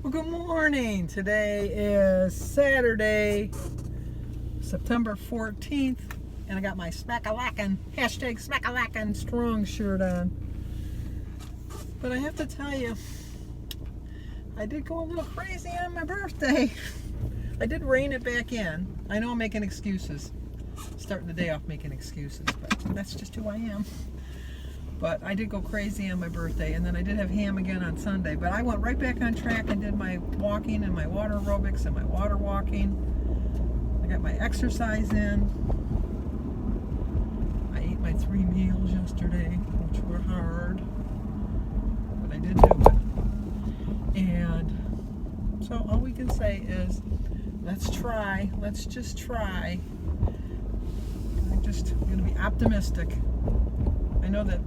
Well, good morning. Today is Saturday, September 14th, and I got my Smackalackin, hashtag Smackalackin strong shirt on. But I have to tell you, I did go a little crazy on my birthday. I did rein it back in. I know I'm making excuses. Starting the day off making excuses, but that's just who I am. But I did go crazy on my birthday, and then I did have ham again on Sunday. But I went right back on track and did my walking and my water aerobics and my water walking. I got my exercise in. I ate my 3 meals yesterday, which were hard, but I did do it. And so all we can say is, let's just try. I'm just going to be optimistic. I know that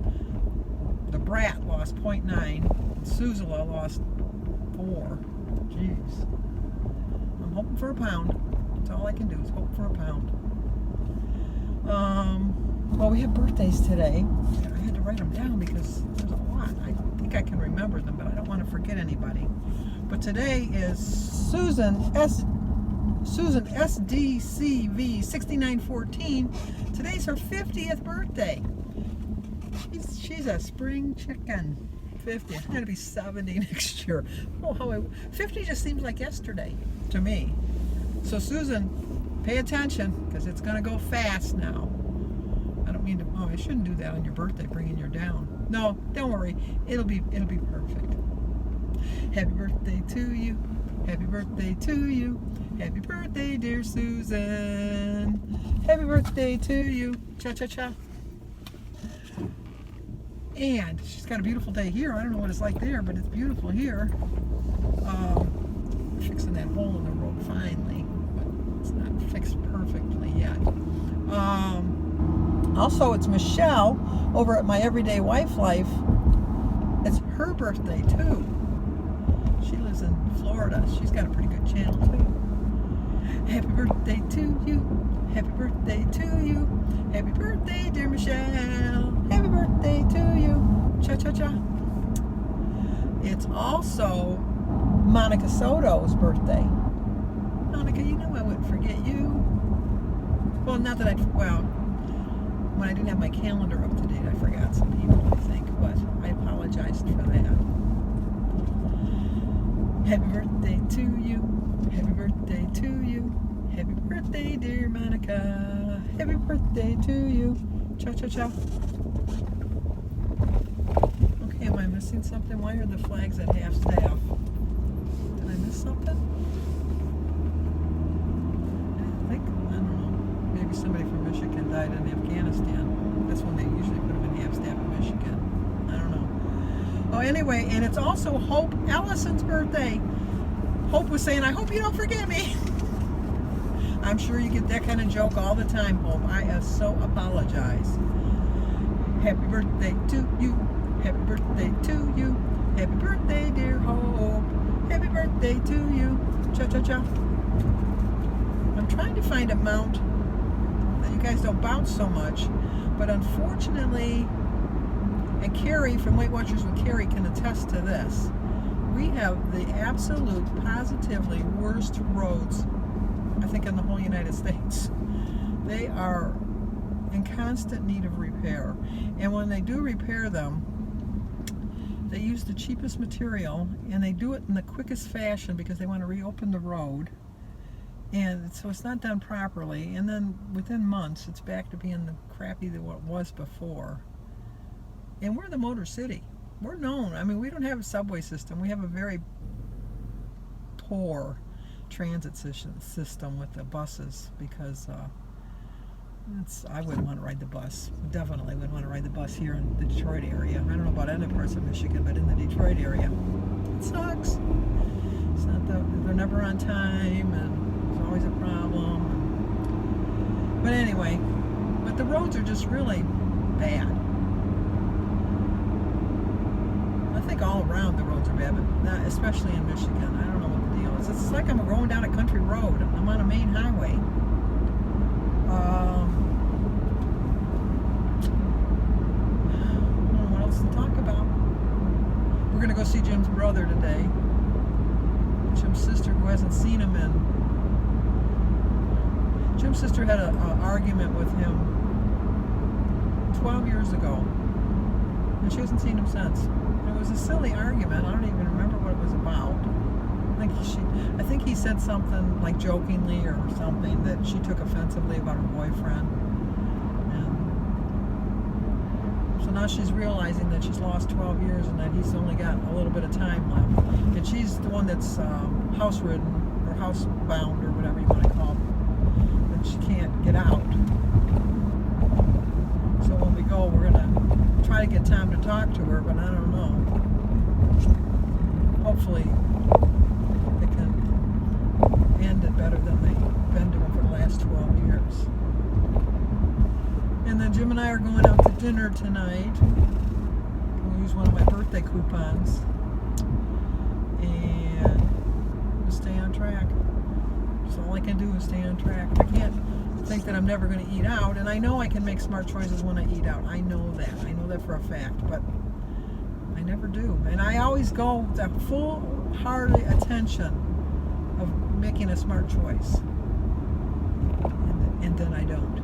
the Brat lost 0.9, Suzela lost 4. Jeez. I'm hoping for a pound. That's all I can do is hope for a pound. Well, we have birthdays today. I had to write them down because there's a lot. I think I can remember them, but I don't want to forget anybody. But today is Susan SDCV 6914. Today's her 50th birthday. She's a spring chicken. 50. I'm going to be 70 next year. Oh, 50 just seems like yesterday to me. So Susan, pay attention because it's going to go fast now. I don't mean to. Oh, I shouldn't do that on your birthday, bringing you down. No, don't worry. It'll be perfect. Happy birthday to you. Happy birthday to you. Happy birthday, dear Susan. Happy birthday to you. Cha-cha-cha. And she's got a beautiful day here. I don't know what it's like there, but it's beautiful here. Fixing that hole in the road finally, but it's not fixed perfectly yet. Also, it's Michelle over at My Everyday Wife Life. It's her birthday too. She lives in Florida. She's got a pretty good channel too. Happy birthday to you. Happy birthday to you. Happy birthday, dear Michelle. Happy birthday to you. Cha-cha-cha. It's also Monica Soto's birthday. Monica, you know I wouldn't forget you. Well, not that when I didn't have my calendar up to date, I forgot some people, I think, but I apologized for that. Happy birthday to you. Happy birthday to you. Happy birthday, dear Monica. Happy birthday to you. Cha-cha-cha. Okay, am I missing something? Why are the flags at half staff? Did I miss something? I don't know. Maybe somebody from Michigan died in Afghanistan. That's when they usually put them in half staff in Michigan. I don't know. Oh, anyway, and it's also Hope Ellison's birthday. Hope was saying, I hope you don't forget me. I'm sure you get that kind of joke all the time, Hope. I so apologize. Happy birthday to you. Happy birthday to you. Happy birthday, dear Hope. Happy birthday to you. Cha-cha-cha. I'm trying to find a mount that you guys don't bounce so much, but unfortunately, and Carrie from Weight Watchers with Carrie can attest to this, we have the absolute, positively worst roads, I think, in the whole United States. They are in constant need of repair. And when they do repair them, they use the cheapest material, and they do it in the quickest fashion because they want to reopen the road. And so it's not done properly. And then within months, it's back to being the crappy that what it was before. And we're the Motor City. We're known. I mean, we don't have a subway system. We have a very poor transit system with the buses because I wouldn't want to ride the bus. Definitely wouldn't want to ride the bus here in the Detroit area. I don't know about other parts of Michigan, but in the Detroit area, it sucks. It's not they're never on time, and there's always a problem. But anyway, but the roads are just really bad. I think all around the roads are bad, but not especially in Michigan. I don't know what the deal is. It's like I'm going down a country road. I'm on a main highway. I don't know what else to talk about. We're going to go see Jim's brother today. Jim's sister who hasn't seen him in. Jim's sister had an argument with him 12 years ago, and she hasn't seen him since. It was a silly argument. I don't even remember what it was about. I think he said something like jokingly or something that she took offensively about her boyfriend. And so now she's realizing that she's lost 12 years and that he's only got a little bit of time left. And she's the one that's house-ridden or housebound or whatever you want to call it. And she can't get out. So when we go, we're going to try to get time to talk to her, but I don't know. Hopefully they can end it better than they've been doing for the last 12 years. And then Jim and I are going out to dinner tonight. We'll use one of my birthday coupons and we'll stay on track. So all I can do is stay on track. I can't think that I'm never going to eat out, and I know I can make smart choices when I eat out. I know that for a fact, but I never do. And I always go with that full-hearted attention of making a smart choice, and then I don't.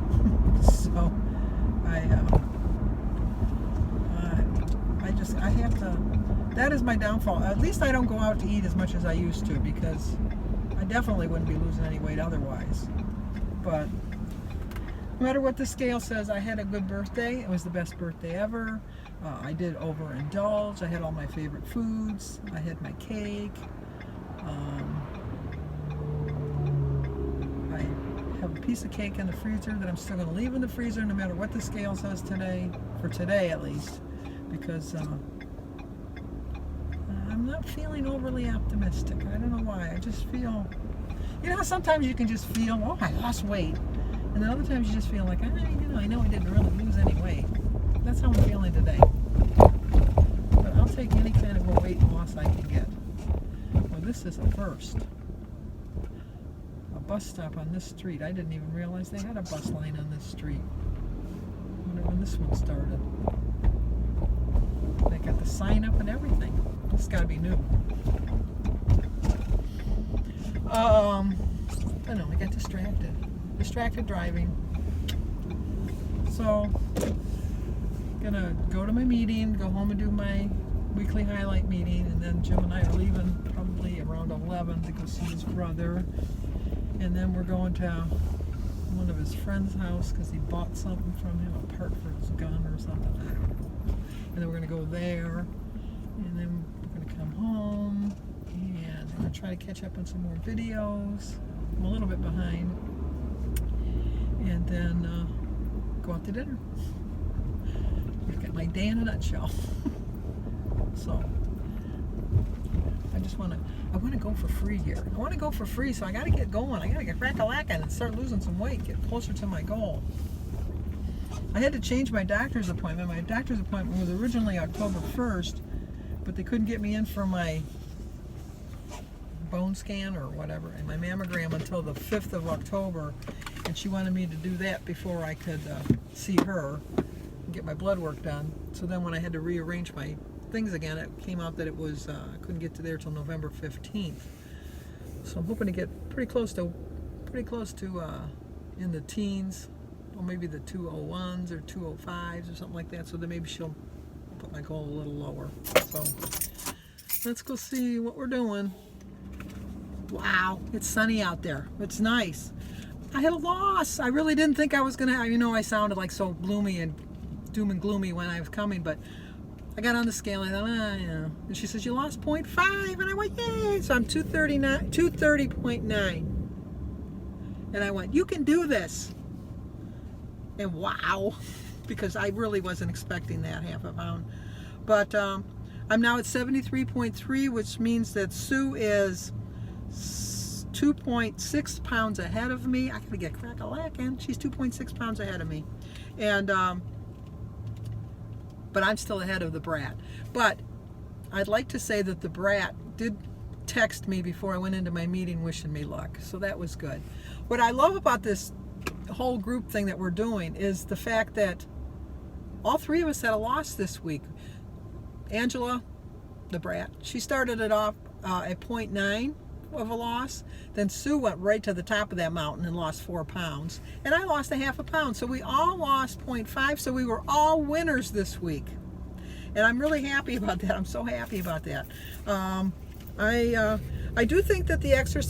So I have to. That is my downfall. At least I don't go out to eat as much as I used to, because I definitely wouldn't be losing any weight otherwise. But no matter what the scale says, I had a good birthday. It was the best birthday ever. I did overindulge. I had all my favorite foods. I had my cake. I have a piece of cake in the freezer that I'm still going to leave in the freezer no matter what the scale says today, for today at least, because I'm not feeling overly optimistic. I don't know why. I just feel, you know how sometimes you can just feel, oh, I lost weight. And then other times you just feel like, I know I didn't really lose any weight. That's how I'm feeling today. But I'll take any kind of a weight loss I can get. Well, this is a first. A bus stop on this street. I didn't even realize they had a bus line on this street. I wonder when this one started. They got the sign up and everything. This has got to be new. I don't know, I got distracted driving. So gonna go to my meeting, go home and do my weekly highlight meeting, and then Jim and I are leaving probably around 11 to go see his brother, and then we're going to one of his friend's house because he bought something from him, a part for his gun or something, I don't know. And then we're gonna go there, and then we're gonna come home, and I'm gonna try to catch up on some more videos. I'm a little bit behind. And then go out to dinner. I've got my day in a nutshell. So I want to go for free here. I want to go for free, so I got to get going. I got to get crack-a-lackin' and start losing some weight, get closer to my goal. I had to change my doctor's appointment. My doctor's appointment was originally October 1st, but they couldn't get me in for my bone scan or whatever, and my mammogram until the 5th of October, and she wanted me to do that before I could see her and get my blood work done. So then when I had to rearrange my things again, it came out that it was I couldn't get to there till November 15th. So I'm hoping to get pretty close to in the teens, or maybe the 201s or 205s or something like that, so then maybe she'll put my goal a little lower. So let's go see what we're doing. Wow, it's sunny out there. It's nice. I had a loss. I really didn't think I was going to, I sounded like so gloomy and doom and gloomy when I was coming, but I got on the scale and I thought, yeah. And she says, you lost 0.5. And I went, yay. So I'm 230.9. And I went, you can do this. And wow, because I really wasn't expecting that half a pound. But I'm now at 73.3, which means that Sue is 2.6 pounds ahead of me. I gotta get crack-a-lackin'. She's 2.6 pounds ahead of me. And, but I'm still ahead of the brat. But I'd like to say that the brat did text me before I went into my meeting wishing me luck. So that was good. What I love about this whole group thing that we're doing is the fact that all three of us had a loss this week. Angela, the brat, she started it off at 0.9. of a loss, then Sue went right to the top of that mountain and lost 4 pounds. And I lost a half a pound. So we all lost 0.5. So we were all winners this week. And I'm really happy about that. I'm so happy about that. I do think that the extra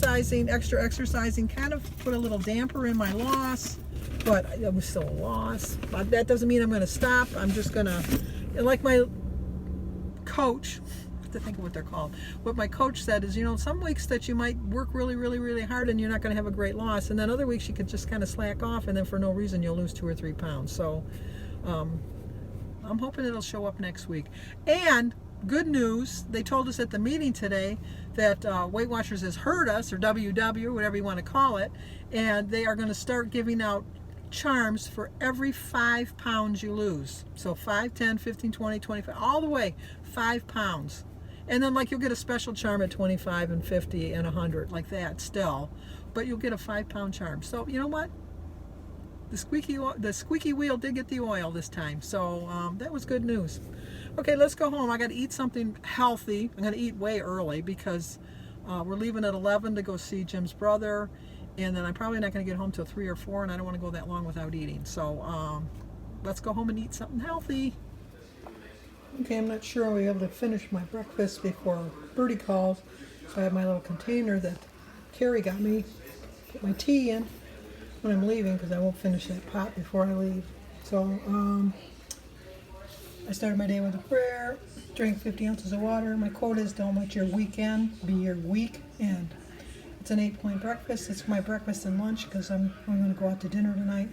exercising kind of put a little damper in my loss, but it was still a loss. But that doesn't mean I'm going to stop. I'm just going to, like my coach, I have to think of what they're called. What my coach said is, some weeks that you might work really, really, really hard and you're not going to have a great loss, and then other weeks you could just kind of slack off, and then for no reason you'll lose 2 or 3 pounds. So I'm hoping it'll show up next week. And good news, they told us at the meeting today that Weight Watchers has heard us, or WW, whatever you want to call it, and they are going to start giving out charms for every 5 pounds you lose. So 5, 10, 15, 20, 25, all the way 5 pounds. And then you'll get a special charm at 25 and 50 and 100, like that still. But you'll get a 5-pound charm. So you know what? The squeaky wheel did get the oil this time. So that was good news. Okay, let's go home. I got to eat something healthy. I'm going to eat way early because we're leaving at 11 to go see Jim's brother. And then I'm probably not going to get home till 3 or 4, and I don't want to go that long without eating. So let's go home and eat something healthy. Okay, I'm not sure I'll be able to finish my breakfast before Bertie calls. So I have my little container that Carrie got me. Put my tea in when I'm leaving because I won't finish that pot before I leave. So I started my day with a prayer, drank 50 ounces of water. My quote is, don't let your weekend be your weekend. It's an 8-point breakfast. It's my breakfast and lunch because I'm going to go out to dinner tonight.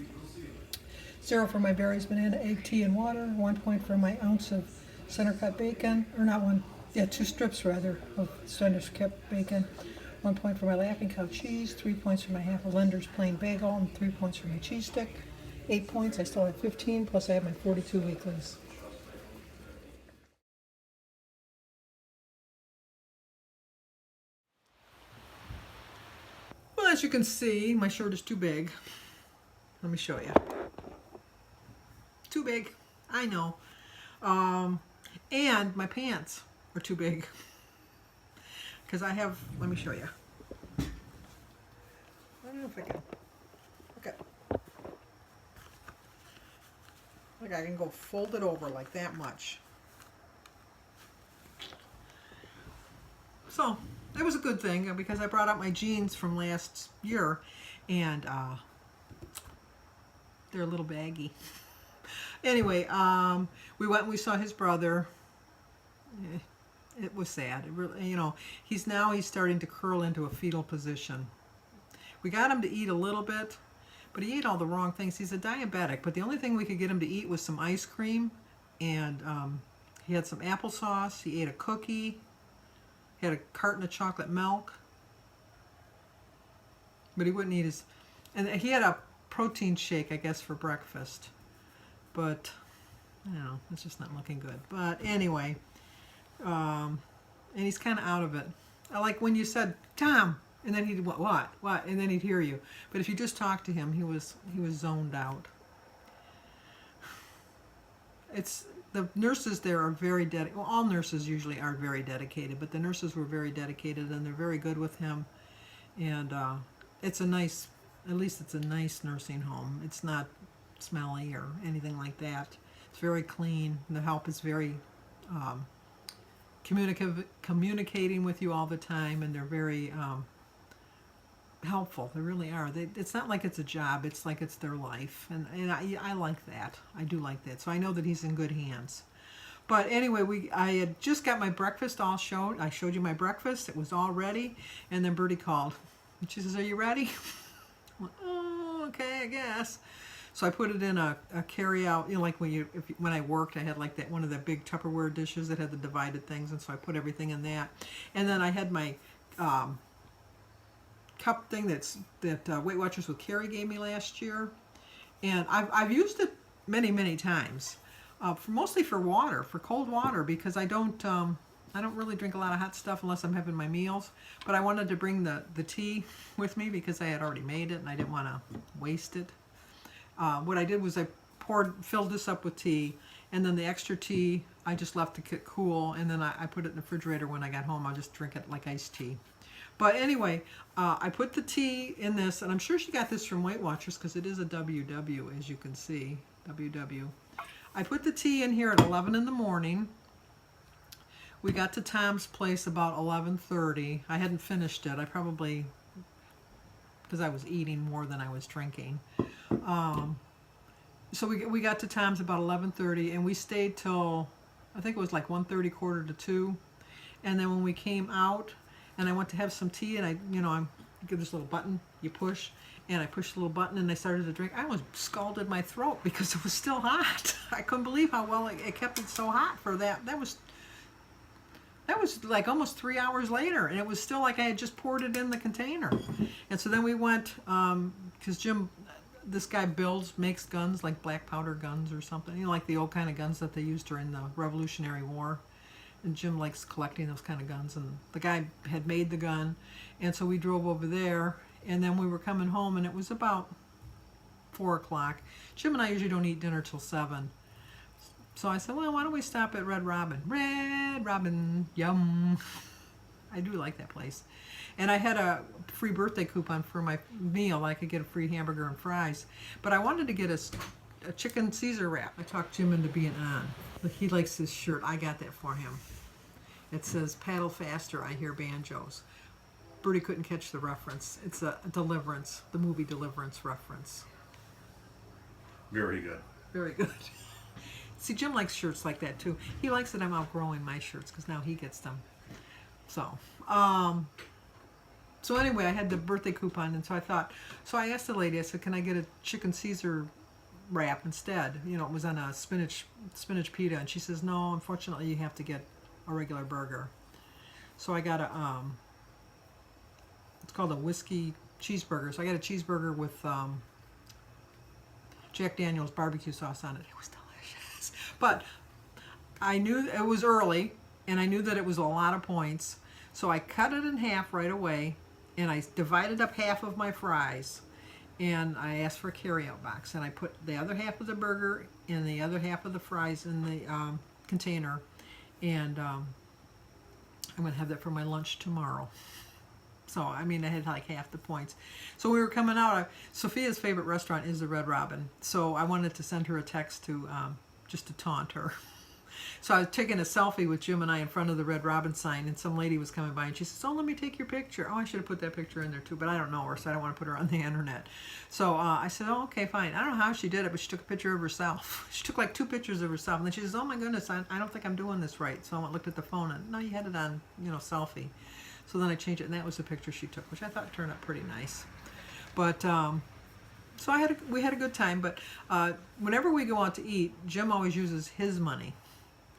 0 for my berries, banana, egg, tea, and water. 1 point for my ounce of center cut bacon, or not one, 2 strips rather of center cut bacon. 1 point for my Laughing Cow cheese. 3 points for my half of Lender's plain bagel, and 3 points for my cheese stick. 8 points. I still have 15, plus I have my 42 weeklies. Well, as you can see, my shirt is too big. Let me show you. Too big, I know. And my pants are too big. Because I have, let me show you. I don't know if I can. Okay. Look, I can go fold it over like that much. So, that was a good thing because I brought out my jeans from last year and they're a little baggy. Anyway, we went and we saw his brother. It was sad. It really, he's starting to curl into a fetal position. We got him to eat a little bit, but he ate all the wrong things. He's a diabetic, but the only thing we could get him to eat was some ice cream, and he had some applesauce. He ate a cookie. He had a carton of chocolate milk, but he wouldn't eat his, and he had a protein shake, I guess, for breakfast, but it's just not looking good. But anyway, and he's kind of out of it. I like when you said, Tom, and then he'd, what, and then he'd hear you. But if you just talked to him, he was zoned out. The nurses there are very dedicated. Well, all nurses usually are very dedicated, but the nurses were very dedicated, and they're very good with him. And it's a nice, at least it's a nice nursing home. It's not smelly or anything like that. It's very clean. The help is very communicating with you all the time, and they're very helpful. They really are. It's not like it's a job. It's like it's their life, and I like that. I do like that. So I know that he's in good hands. But anyway, I had just got my breakfast all shown. I showed you my breakfast. It was all ready, and then Bertie called. And she says, "Are you ready?" I went, "Oh, okay, I guess." So I put it in a carry-out. Like when I worked, I had like that one of the big Tupperware dishes that had the divided things, and so I put everything in that. And then I had my cup thing that Weight Watchers with Carrie gave me last year, and I've used it many times, mostly for water, for cold water, because I don't really drink a lot of hot stuff unless I'm having my meals. But I wanted to bring the tea with me because I had already made it and I didn't want to waste it. What I did was I filled this up with tea, and then the extra tea I just left to get cool, and then I put it in the refrigerator. When I got home, I'll just drink it like iced tea. But anyway, I put the tea in this, and I'm sure she got this from Weight Watchers because it is a WW, as you can see. WW. I put the tea in here at 11 in the morning. We got to Tom's place about 11:30. I hadn't finished it. I probably, because I was eating more than I was drinking. So we got to Tom's about 11:30, and we stayed till, I think it was like 1:30, quarter to 2. And then when we came out, and I went to have some tea, and I give this little button, you push, and I pushed the little button, and I started to drink. I almost scalded my throat because it was still hot. I couldn't believe how well it kept it so hot for that. That was like almost 3 hours later, and it was still like I had just poured it in the container. And so then we went, because Jim, this guy makes guns, like black powder guns or something, like the old kind of guns that they used during the Revolutionary War. And Jim likes collecting those kind of guns, and the guy had made the gun, and so we drove over there, and then we were coming home, and it was about 4 o'clock. Jim and I usually don't eat dinner till 7. So I said, well, why don't we stop at Red Robin? Red Robin, yum. I do like that place. And I had a free birthday coupon for my meal. I could get a free hamburger and fries. But I wanted to get a chicken Caesar wrap. I talked Jim into being on. He likes this shirt. I got that for him. It says, paddle faster, I hear banjos. Bertie couldn't catch the reference. It's a Deliverance, the movie Deliverance reference. Very good. Very good. See, Jim likes shirts like that too. He likes that I'm outgrowing my shirts because now he gets them. So anyway, I had the birthday coupon, and so I asked the lady, I said, can I get a chicken Caesar wrap instead? It was on a spinach pita, and she says, no, unfortunately you have to get a regular burger. So I got it's called a whiskey cheeseburger. So I got a cheeseburger with Jack Daniel's barbecue sauce on it. It was delicious. But I knew it was early, and I knew that it was a lot of points, so I cut it in half right away, and I divided up half of my fries, and I asked for a carryout box, and I put the other half of the burger and the other half of the fries in the container, and I'm going to have that for my lunch tomorrow. So, I had like half the points. So we were coming out. Sophia's favorite restaurant is the Red Robin, so I wanted to send her a text to just to taunt her. So I was taking a selfie with Jim and I in front of the Red Robin sign, and some lady was coming by, and she says, oh, let me take your picture. Oh, I should have put that picture in there too, but I don't know her, so I don't want to put her on the internet. So I said, oh, okay, fine. I don't know how she did it, but she took a picture of herself. She took like 2 pictures of herself, and then she says, oh my goodness, I don't think I'm doing this right. So I went and looked at the phone, and no, you had it on, selfie. So then I changed it, and that was the picture she took, which I thought turned out pretty nice. But so we had a good time. But whenever we go out to eat, Jim always uses his money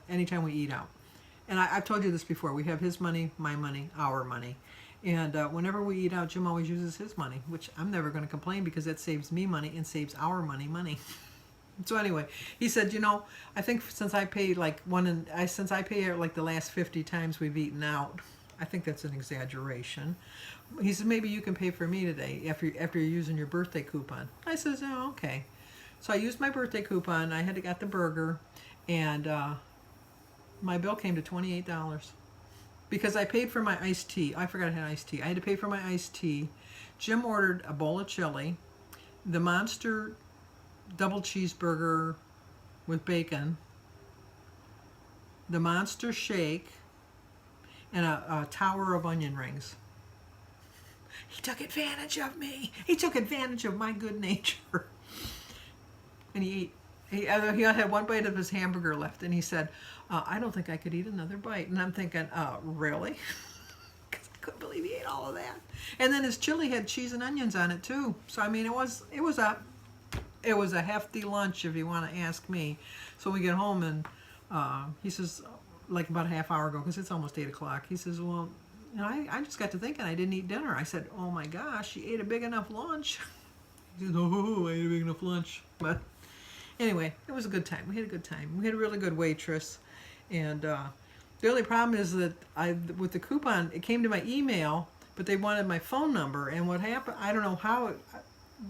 anytime we eat out. And I've told you this before. We have his money, my money, our money. And whenever we eat out, Jim always uses his money, which I'm never going to complain because that saves me money and saves our money. So anyway, he said, I think since I pay like the last 50 times we've eaten out, I think that's an exaggeration. He said, maybe you can pay for me today after you're using your birthday coupon. I says, oh, okay. So I used my birthday coupon. I had got the burger, and my bill came to $28 because I paid for my iced tea. I forgot I had iced tea. I had to pay for my iced tea. Jim ordered a bowl of chili, the Monster double cheeseburger with bacon, the Monster shake, and a tower of onion rings. He took advantage of me. He took advantage of my good nature. And he ate. He had one bite of his hamburger left, and he said, I don't think I could eat another bite. And I'm thinking, really? Because I couldn't believe he ate all of that. And then his chili had cheese and onions on it too. So it was a hefty lunch, if you want to ask me. So we get home, and he says, like about a half hour ago, because it's almost 8 o'clock, he says, well, I just got to thinking I didn't eat dinner. I said, oh my gosh, she ate a big enough lunch. He said, oh, I ate a big enough lunch. But anyway, it was a good time. We had a good time. We had a really good waitress. And the only problem is that with the coupon, it came to my email, but they wanted my phone number. And what happened, I don't know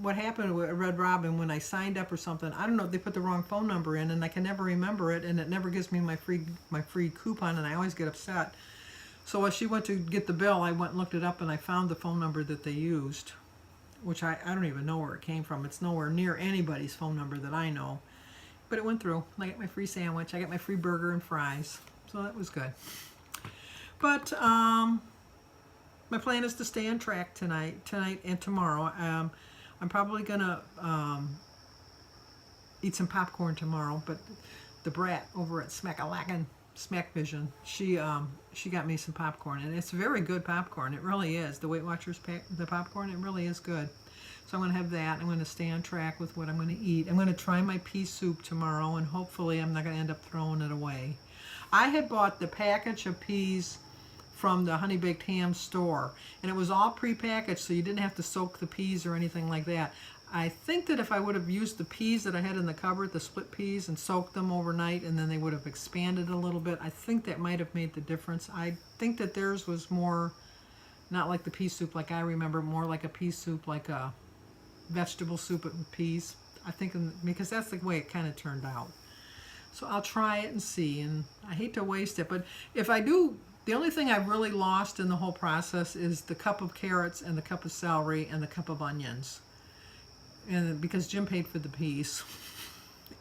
what happened with Red Robin when I signed up or something. I don't know, they put the wrong phone number in, and I can never remember it, and it never gives me my free coupon, and I always get upset. So as she went to get the bill, I went and looked it up, and I found the phone number that they used, which I don't even know where it came from. It's nowhere near anybody's phone number that I know. But it went through. I got my free sandwich. I got my free burger and fries. So that was good. But my plan is to stay on track tonight and tomorrow. I'm probably going to eat some popcorn tomorrow, but the brat over at Smack Vision, she got me some popcorn, and it's very good popcorn. It really is. The Weight Watchers the popcorn, it really is good. So I'm going to have that. I'm going to stay on track with what I'm going to eat. I'm going to try my pea soup tomorrow, and hopefully I'm not going to end up throwing it away. I had bought the package of peas from the Honey Baked Ham store, and it was all pre-packaged, so you didn't have to soak the peas or anything like that. I think that if I would have used the peas that I had in the cupboard, the split peas, and soaked them overnight, and then they would have expanded a little bit, I think that might have made the difference. I think that theirs was more, not like the pea soup like I remember, more like a pea soup, like a vegetable soup with peas. I think because that's the way it kind of turned out. So I'll try it and see, and I hate to waste it, but if I do, the only thing I've really lost in the whole process is the cup of carrots and the cup of celery and the cup of onions. And because Jim paid for the peas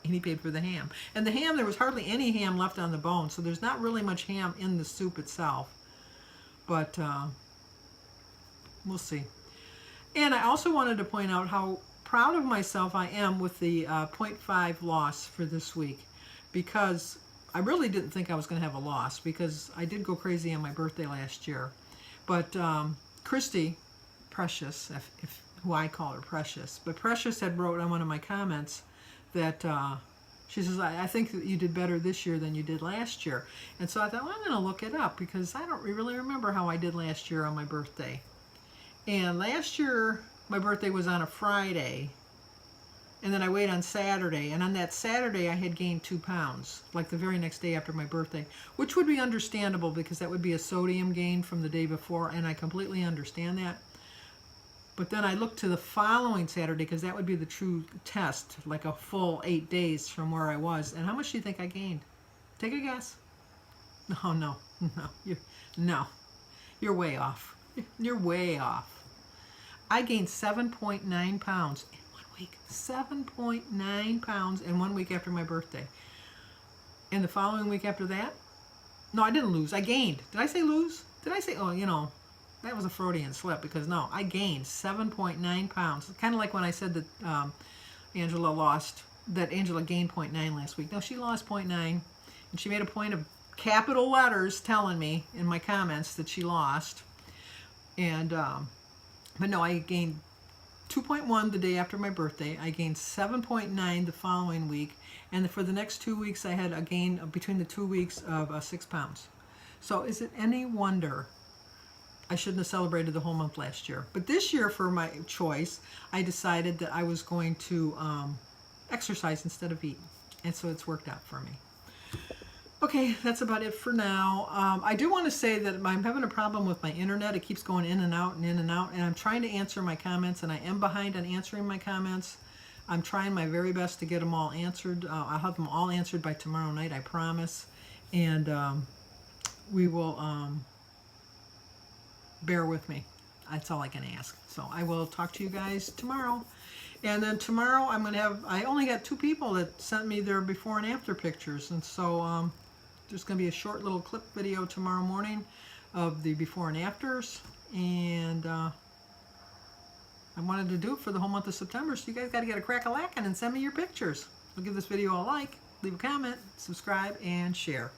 and he paid for the ham. And the ham, there was hardly any ham left on the bone, so there's not really much ham in the soup itself. But we'll see. And I also wanted to point out how proud of myself I am with the 0.5 loss for this week, because I really didn't think I was going to have a loss, because I did go crazy on my birthday last year. But Christy, Precious, who I call her Precious, but Precious had wrote on one of my comments that she says, I think that you did better this year than you did last year. And so I thought, well, I'm going to look it up, because I don't really remember how I did last year on my birthday. And last year, my birthday was on a Friday, and then I weighed on Saturday, and on that Saturday I had gained 2 pounds, like the very next day after my birthday, which would be understandable because that would be a sodium gain from the day before, and I completely understand that. But then I looked to the following Saturday, because that would be the true test, like a full 8 days from where I was. And how much do you think I gained? Take a guess. No, you're way off. You're way off. I gained 7.9 pounds in 1 week. 7.9 pounds in 1 week after my birthday. And the following week after that, no, I didn't lose. I gained. Did I say lose? Did I say, oh, you know, that was a Freudian slip, because no, I gained 7.9 pounds. Kind of like when I said that Angela gained 0.9 last week. No, she lost 0.9, and she made a point of capital letters telling me in my comments that she lost. And but no, I gained 2.1 the day after my birthday. I gained 7.9 the following week, and for the next 2 weeks I had a gain between the 2 weeks of 6 pounds. So is it any wonder I shouldn't have celebrated the whole month last year? But this year, for my choice, I decided that I was going to exercise instead of eat, and so it's worked out for me. Okay, that's about it for now. I do want to say that I'm having a problem with my internet. It keeps going in and out and in and out, and I'm trying to answer my comments, and I am behind on answering my comments. I'm trying my very best to get them all answered. I'll have them all answered by tomorrow night, I promise. And we will bear with me. That's all I can ask. So I will talk to you guys tomorrow. And then tomorrow I'm going to have, I only got 2 people that sent me their before and after pictures. And so there's going to be a short little clip video tomorrow morning of the before and afters. And I wanted to do it for the whole month of September. So you guys got to get a crack-a-lackin' and send me your pictures. So give this video a like, leave a comment, subscribe, and share.